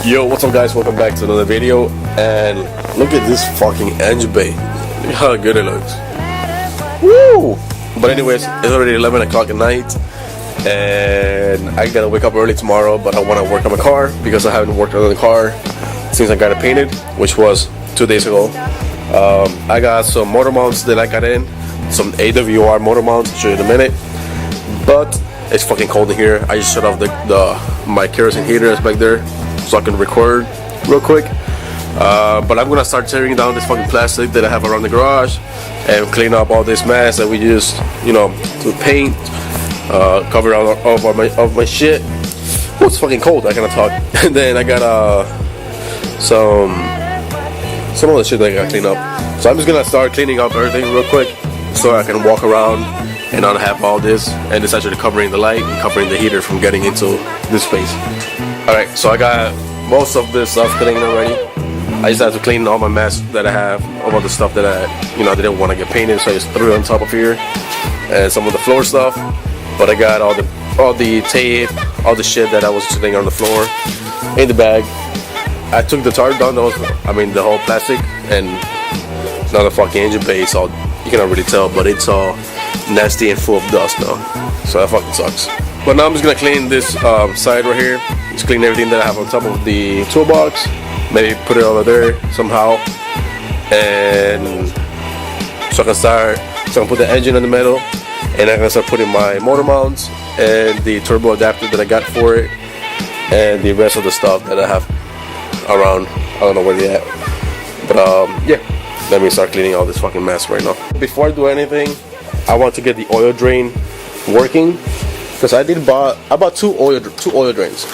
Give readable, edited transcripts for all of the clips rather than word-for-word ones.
Yo, what's up guys, welcome back to another video. And look at this fucking engine bay. Look how good it looks. Woo! But anyways, it's already 11 o'clock at night and I gotta wake up early tomorrow, but I want to work on my car because I haven't worked on the car since I got it painted, which was 2 days ago. I got some motor mounts that I got in, some AWR motor mounts, I'll show you in a minute. But it's fucking cold in here. I just shut off my kerosene heater that's back there so I can record real quick. But I'm gonna start tearing down this fucking plastic that I have around the garage and clean up all this mess that we used, you know, to paint, cover all of my shit. Oh, it's fucking cold. I cannot talk. And then I got some of the shit that I gotta clean up. So I'm just gonna start cleaning up everything real quick so I can walk around and not have all this, and it's actually covering the light and covering the heater from getting into this space. Alright, so I got most of this stuff cleaned already. I just have to clean all my mess that I have, all of the stuff that I didn't want to get painted, so I just threw it on top of here, and some of the floor stuff. But I got all the tape, all the shit that I was sitting on the floor in the bag. I took the tarp down, the whole plastic, and now the fucking engine bay, so you cannot really tell, but it's all nasty and full of dust now, so that fucking sucks. But now I'm just gonna clean this side right here, just clean everything that I have on top of the toolbox, maybe put it over there somehow, and so I can put the engine in the middle, and I'm gonna start putting my motor mounts and the turbo adapter that I got for it, and the rest of the stuff that I have around. I don't know where they at, but yeah, let me start cleaning all this fucking mess right now. Before I do anything, I want to get the oil drain working, because I bought two oil drains,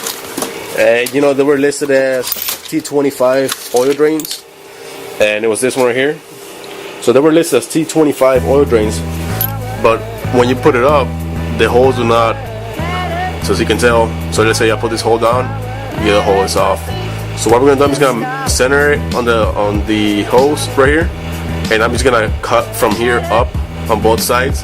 and you know, they were listed as T25 oil drains, and it was this one right here. So they were listed as T25 oil drains, but when you put it up, the holes do not, so as you can tell. So let's say I put this hole down, yeah, the hole is off. So what we're gonna do, I'm just gonna center it on the hose right here, and I'm just gonna cut from here up on both sides.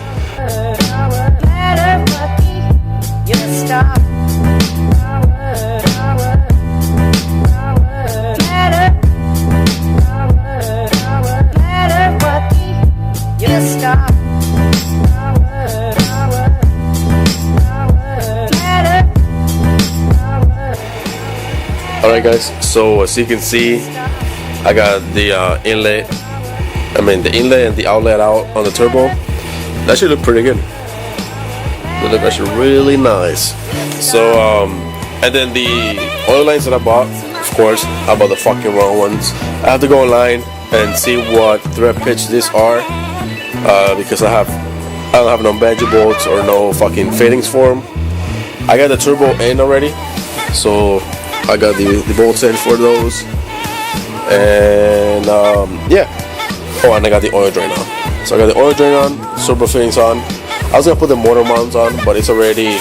Alright guys, so as you can see, I got the inlet and the outlet out on the turbo. That should look pretty good. They look actually really nice. So and then the oil lines that I bought, of course, I bought the fucking wrong ones. I have to go online and see what thread pitch these are, because I don't have no banjo bolts or no fucking fittings for them. I got the turbo in already, so I got the bolts in for those, and yeah. Oh, and I got the oil drain on. So I got the oil drain on, turbo fittings on. I was gonna put the motor mounts on, but it's pretty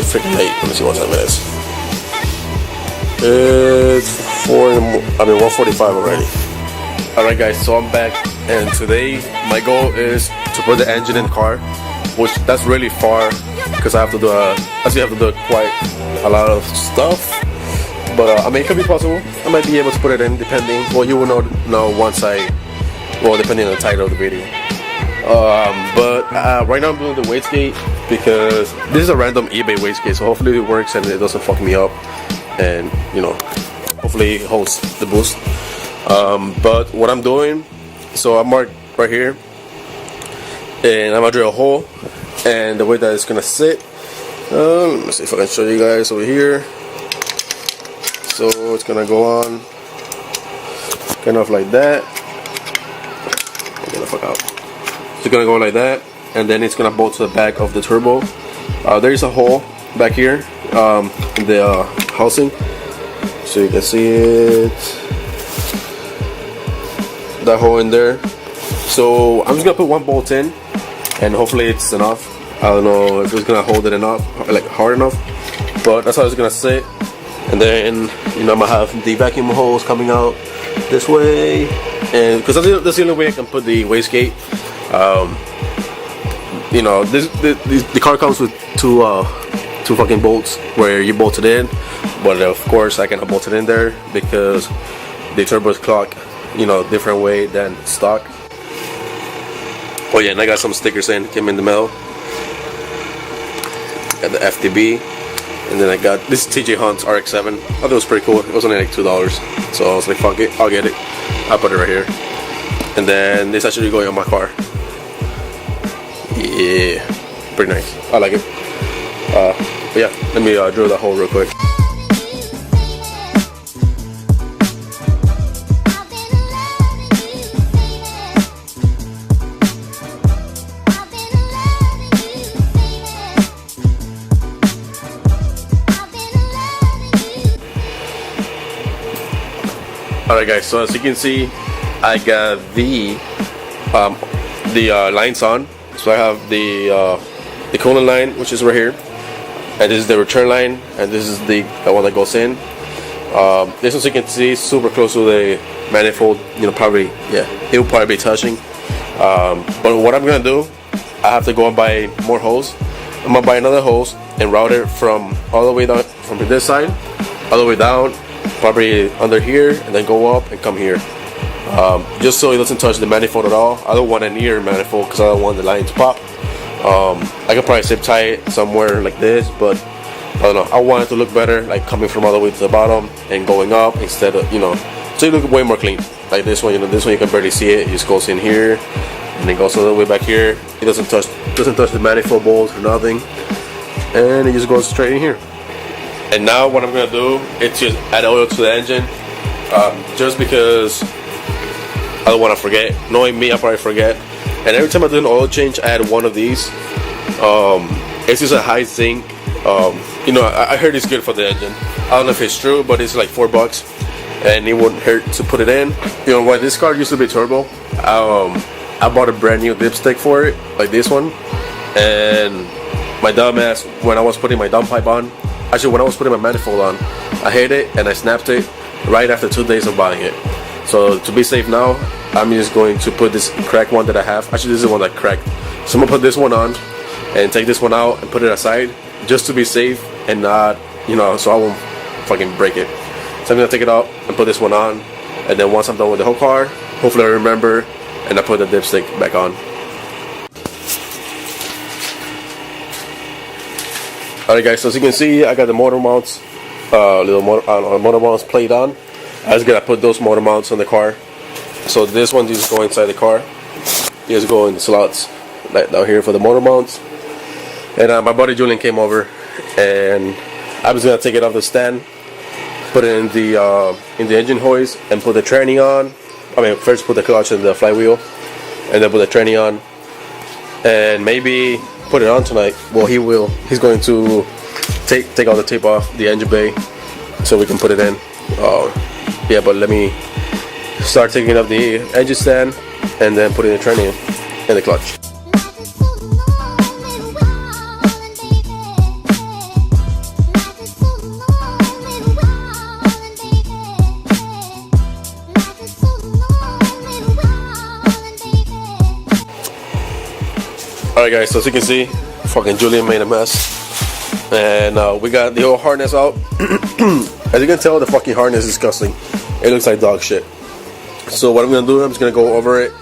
freaking late. Let me see what time it is. It's 1:45 already. Alright guys, so I'm back, and today my goal is to put the engine in the car, which that's really far because I have to do quite a lot of stuff. But I mean, it could be possible. I might be able to put it in, depending. Well, you will know once depending on the title of the video. But right now I'm doing the wastegate because this is a random eBay wastegate, so hopefully it works and it doesn't fuck me up, and you know, hopefully it holds the boost. But what I'm doing, so I'm marked right here, and I'm gonna drill a hole, and the way that it's gonna sit, let me see if I can show you guys over here. So it's gonna go on kind of like that. Get the fuck out. It's gonna go like that, and then it's gonna bolt to the back of the turbo. There is a hole back here in the housing, so you can see it. That hole in there. So I'm just gonna put one bolt in, and hopefully it's enough. I don't know if it's gonna hold it enough, like hard enough, but that's how it's gonna sit. And then, you know, I'm gonna have the vacuum hose coming out this way, and because that's the only way I can put the wastegate. You know, the car comes with two fucking bolts where you bolt it in, but of course I cannot bolt it in there because the turbos clock, you know, different way than stock. Oh yeah, and I got some stickers came in the mail. Got the FTB, and then I got this TJ Hunt's RX-7. I thought it was pretty cool. It was only like $2, so I was like, fuck it, I'll get it. I'll put it right here. And then this actually going on my car. Yeah, pretty nice. I like it. But yeah, let me drill that hole real quick. Alright guys, so as you can see, I got the lines on. So I have the coolant line, which is right here, and this is the return line, and this is the one that goes in. This, as you can see, super close to the manifold. You know, probably, yeah, it will probably be touching. But what I'm gonna do, I have to go and buy more hose. I'm gonna buy another hose and route it from all the way down from this side, all the way down, probably under here, and then go up and come here. Just so it doesn't touch the manifold at all. I don't want a near manifold because I don't want the line to pop. I could probably zip tie it somewhere like this, but I don't know. I want it to look better, like coming from all the way to the bottom and going up instead of, you know, so you look way more clean. Like this one, you know, this one you can barely see it. It just goes in here and it goes all the way back here. It doesn't touch the manifold bolts or nothing, and it just goes straight in here. And now what I'm gonna do is just add oil to the engine, just because I don't want to forget. Knowing me, I probably forget. And every time I do an oil change, I add one of these. It's just a high zinc. You know, I heard it's good for the engine. I don't know if it's true, but it's like $4, and it wouldn't hurt to put it in. You know, when this car used to be turbo, I bought a brand new dipstick for it, like this one. And my dumbass, when I was putting my dump pipe on, actually when I was putting my manifold on, I hit it and I snapped it right after 2 days of buying it. So to be safe now, I'm just going to put this cracked one that I have. Actually, this is the one that cracked. So I'm gonna put this one on and take this one out and put it aside, just to be safe and not, you know, so I won't fucking break it. So I'm gonna take it out and put this one on, and then once I'm done with the whole car, hopefully I remember and I put the dipstick back on. Alright guys, so as you can see, I got the motor mounts, motor mounts plate on. I just gotta put those motor mounts on the car. So this one just go inside the car. Just go in the slots right down here for the motor mounts. And my buddy Julian came over, and I was gonna take it off the stand, put it in the engine hoist, and put the tranny on. I mean, first put the clutch and the flywheel, and then put the tranny on, and maybe put it on tonight. Well, he will. He's going to take all the tape off the engine bay so we can put it in. Yeah, but let me start taking up the engine stand and then putting the tranny in the clutch. Alright guys, so as you can see, fucking Julian made a mess. And we got the old harness out. As you can tell, the fucking harness is disgusting. It looks like dog shit. So what I'm gonna do, I'm just gonna go over it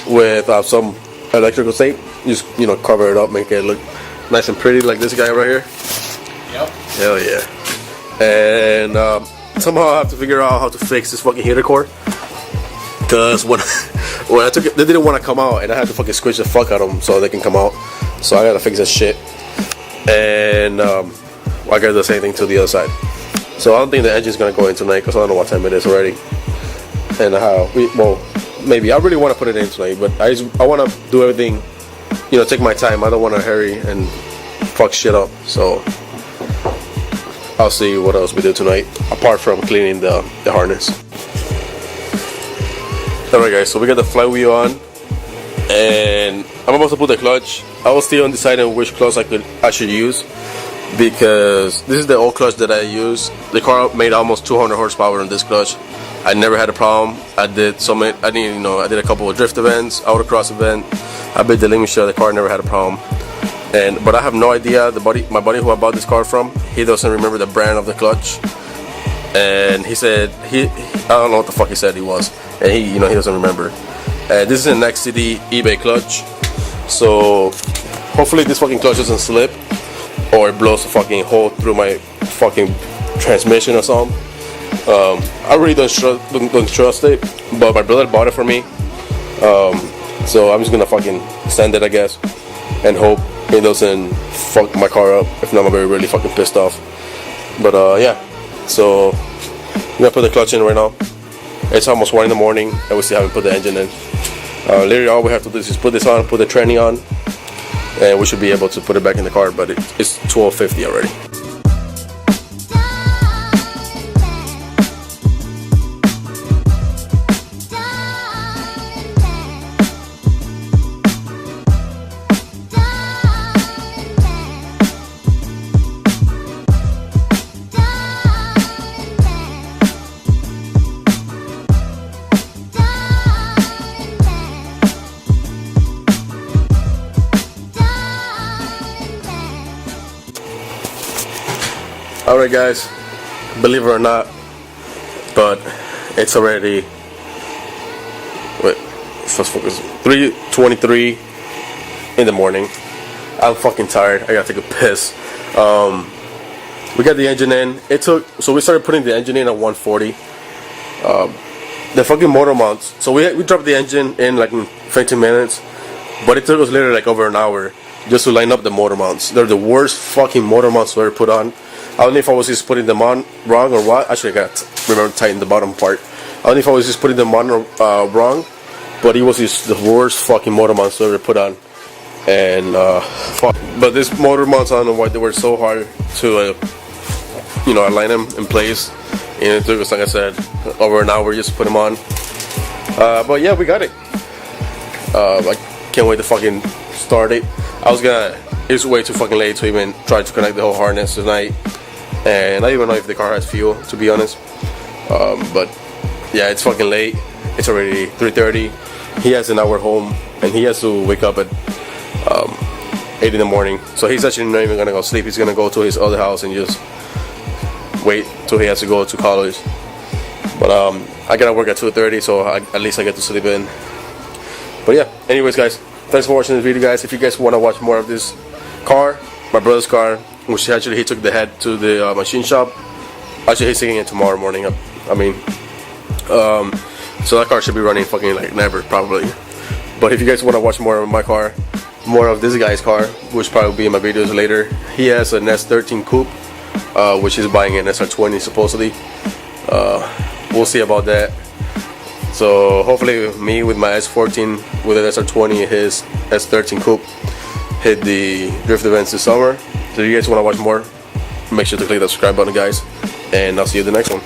with some electrical tape. Just, you know, cover it up, make it look nice and pretty, like this guy right here. Yep. Hell yeah. And somehow I have to figure out how to fix this fucking heater core. Cause when I took it, they didn't want to come out, and I had to fucking squish the fuck out of them so they can come out. So I gotta fix this shit. And I gotta do the same thing to the other side. So I don't think the engine's gonna go in tonight, because I don't know what time it is already. And well, maybe I really want to put it in tonight, but I want to do everything, you know, take my time. I don't want to hurry and fuck shit up. So I'll see what else we do tonight, apart from cleaning the harness. Alright guys, so we got the flywheel on, and I'm about to put the clutch. I was still undecided which clutch I should use, because this is the old clutch that I use. The car made almost 200 horsepower on this clutch. I never had a problem. I did a couple of drift events, autocross event. I bit the limit share. The car never had a problem. but I have no idea. My buddy who I bought this car from, he doesn't remember the brand of the clutch, and he said I don't know what the fuck he said he was, and he doesn't remember. This is an XCD eBay clutch, so hopefully this fucking clutch doesn't slip or it blows a fucking hole through my fucking transmission or something. I really don't trust it, but my brother bought it for me, so I'm just gonna fucking send it, I guess, and hope it doesn't fuck my car up. If not, I'm gonna be really fucking pissed off. But yeah, so I'm gonna put the clutch in right now. It's almost 1 in the morning and we still haven't put the engine in. Literally all we have to do is just put this on, put the tranny on, and we should be able to put it back in the car, but it's 12:50 already. Alright guys, believe it or not, but it's already, let's focus, 3:23 in the morning. I'm fucking tired, I gotta take a piss. We got the engine in, so we started putting the engine in at 140. The fucking motor mounts, so we dropped the engine in like in 15 minutes, but it took us literally like over an hour just to line up the motor mounts. They're the worst fucking motor mounts we ever put on. I don't know if I was just putting them on wrong or what. Actually, I got to remember to tighten the bottom part. I don't know if I was just putting them on wrong, but it was just the worst fucking motor mounts I ever put on. And fuck. But this motor mounts, I don't know why they were so hard to align them in place. And it took us, like I said, over an hour just to put them on. But yeah, we got it. I can't wait to fucking start it. It's way too fucking late to even try to connect the whole harness tonight. And I don't even know if the car has fuel, to be honest. But yeah, it's fucking late. It's already 3:30. He has an hour home, and he has to wake up at 8 in the morning. So he's actually not even gonna go sleep. He's gonna go to his other house and just wait till he has to go to college. But I gotta work at 2:30, so at least I get to sleep in. But yeah, anyways guys, thanks for watching this video guys. If you guys want to watch more of this car, my brother's car, which actually he took the head to the machine shop. Actually he's taking it tomorrow morning. So that car should be running fucking like never probably. But if you guys want to watch more of my car, more of this guy's car, which probably will be in my videos later, he has an S13 coupe, which is buying an SR20 supposedly. We'll see about that. So hopefully me with my S14 with an SR20 and his S13 coupe hit the drift events this summer. So if you guys want to watch more, make sure to click the subscribe button guys, and I'll see you in the next one.